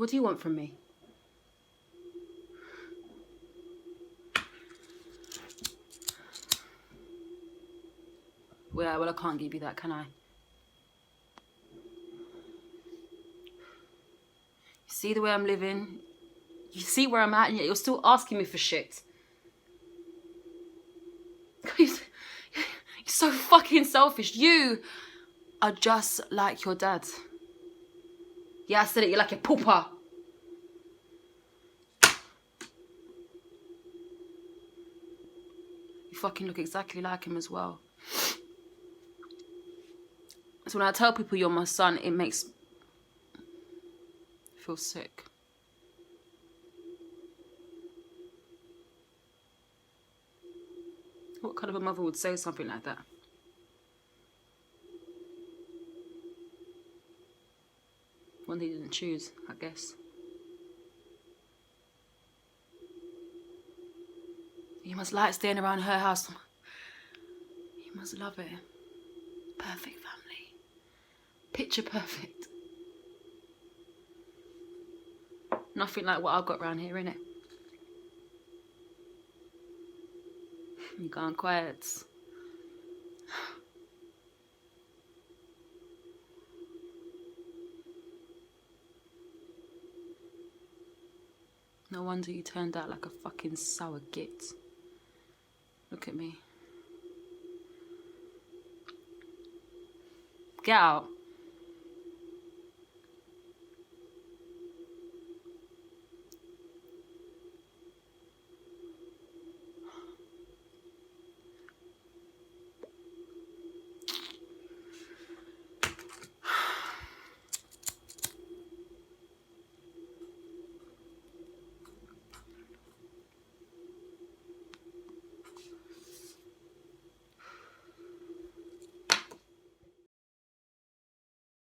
What do you want from me? Well, I can't give you that, can I? You see the way I'm living? You see where I'm at, and yet you're still asking me for shit. You're so fucking selfish. You are just like your dad. Yeah, I said it. You're like a pooper. You fucking look exactly like him as well. So when I tell people you're my son, it makes me feel sick. What kind of a mother would say something like that? One they didn't choose, I guess. You must like staying around her house. You must love it. Perfect family. Picture perfect. Nothing like what I've got around here, innit? You gone quiet. No wonder you turned out like a fucking sour git. Look at me. Get out.